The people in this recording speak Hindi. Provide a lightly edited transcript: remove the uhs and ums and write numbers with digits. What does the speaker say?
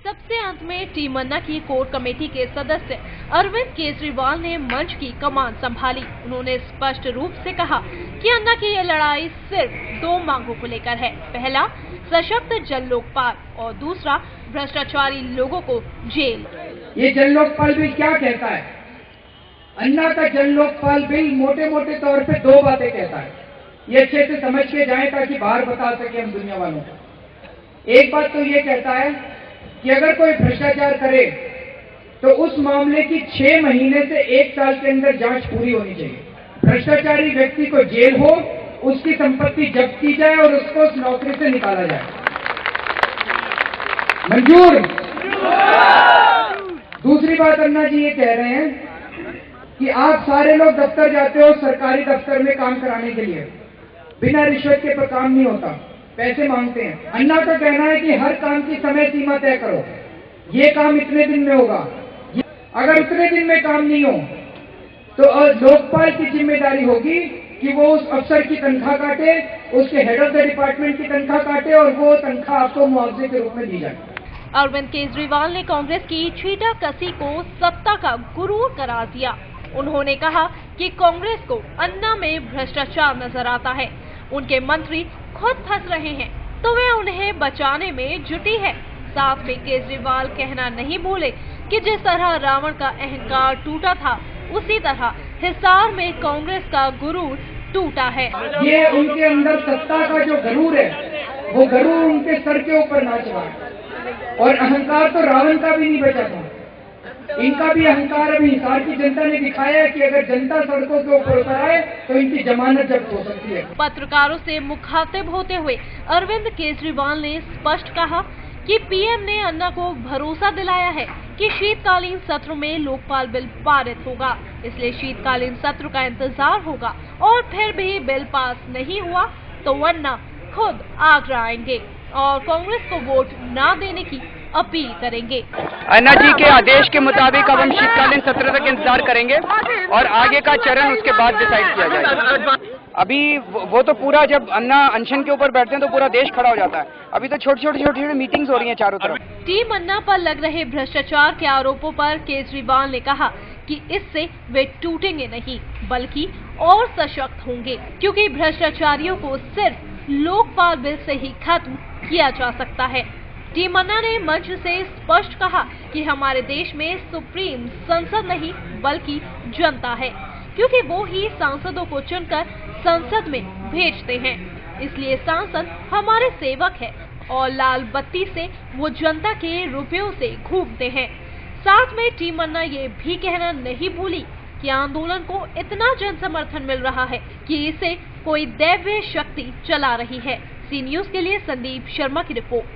सबसे अंत में टीम अन्ना की कोर कमेटी के सदस्य अरविंद केजरीवाल ने मंच की कमान संभाली। उन्होंने स्पष्ट रूप से कहा कि अन्ना की ये लड़ाई सिर्फ दो मांगों को लेकर है। पहला, सशक्त जन लोकपाल और दूसरा, भ्रष्टाचारी लोगों को जेल। ये जन लोकपाल बिल क्या कहता है? अन्ना का जन लोकपाल बिल मोटे मोटे तौर पे दो बातें कहता है। ये अच्छे से समझ के जाएं ताकि बाहर बता सके हम दुनिया वालों को। एक बात तो ये कहता है कि अगर कोई भ्रष्टाचार करे तो उस मामले की 6 महीने से 1 साल के अंदर जांच पूरी होनी चाहिए। भ्रष्टाचारी व्यक्ति को जेल हो, उसकी संपत्ति जब्त की जाए और उसको उस नौकरी से निकाला जाए। मंजूर। दूसरी बात अन्ना जी ये कह रहे हैं कि आप सारे लोग दफ्तर जाते हो सरकारी दफ्तर में काम कराने के लिए, बिना रिश्वत के काम नहीं होता, पैसे मांगते हैं। अन्ना का कहना है कि हर काम की समय सीमा तय करो, ये काम इतने दिन में होगा। अगर उतने दिन में काम नहीं हो तो लोकपाल की जिम्मेदारी होगी कि वो उस अफसर की तनख्वाह काटे, उसके हेड ऑफ द डिपार्टमेंट की तनख्वाह काटे और वो तनख्वाह आपको मुआवजे के रूप में दी जाए। अरविंद केजरीवाल ने कांग्रेस की छीटाकशी को सत्ता का गुरूर करार दिया। उन्होंने कहा कि कांग्रेस को अन्ना में भ्रष्टाचार नजर आता है। उनके मंत्री खुद फंस रहे हैं तो वे उन्हें बचाने में जुटी है। साथ में केजरीवाल कहना नहीं भूले कि जिस तरह रावण का अहंकार टूटा था, उसी तरह हिसार में कांग्रेस का गुरूर टूटा है। ये उनके अंदर सत्ता का जो गरूर है, वो गरूर उनके सर के ऊपर नाच रहा है। और अहंकार तो रावण का भी नहीं बचा था, इनका भी अहंकार अभी हिसार की जनता ने दिखाया है कि अगर जनता सड़कों के ऊपर उतर आए तो इनकी जमानत जब्त हो सकती है। पत्रकारों से मुखातिब होते हुए अरविंद केजरीवाल ने स्पष्ट कहा कि पीएम ने अन्ना को भरोसा दिलाया है कि शीतकालीन सत्र में लोकपाल बिल पारित होगा, इसलिए शीतकालीन सत्र का इंतजार होगा और फिर भी बिल पास नहीं हुआ तो अन्ना खुद आगरा आएंगे और कांग्रेस को वोट न देने की अपील करेंगे। अन्ना जी के आदेश के मुताबिक अब हम शीतकालीन सत्र तक इंतजार करेंगे और आगे का चरण उसके बाद डिसाइड किया जाएगा। अभी वो तो पूरा, जब अन्ना अनशन के ऊपर बैठते हैं तो पूरा देश खड़ा हो जाता है। अभी तो छोटी छोटी मीटिंग्स हो रही हैं चारों तरफ। टीम अन्ना पर लग रहे भ्रष्टाचार के आरोपों पर केजरीवाल ने कहा कि इससे वे टूटेंगे नहीं बल्कि और सशक्त होंगे, क्योंकि भ्रष्टाचारियों को सिर्फ लोकपाल बिल से ही खत्म किया जा सकता है। टीम अन्ना ने मंच से स्पष्ट कहा कि हमारे देश में सुप्रीम संसद नहीं बल्कि जनता है, क्योंकि वो ही सांसदों को चुनकर संसद में भेजते हैं। इसलिए सांसद हमारे सेवक है और लाल बत्ती से वो जनता के रुपयों से घूमते हैं। साथ में टीम अन्ना ये भी कहना नहीं भूली कि आंदोलन को इतना जन समर्थन मिल रहा है कि इसे कोई दैवीय शक्ति चला रही है। सी न्यूज़ के लिए संदीप शर्मा की रिपोर्ट।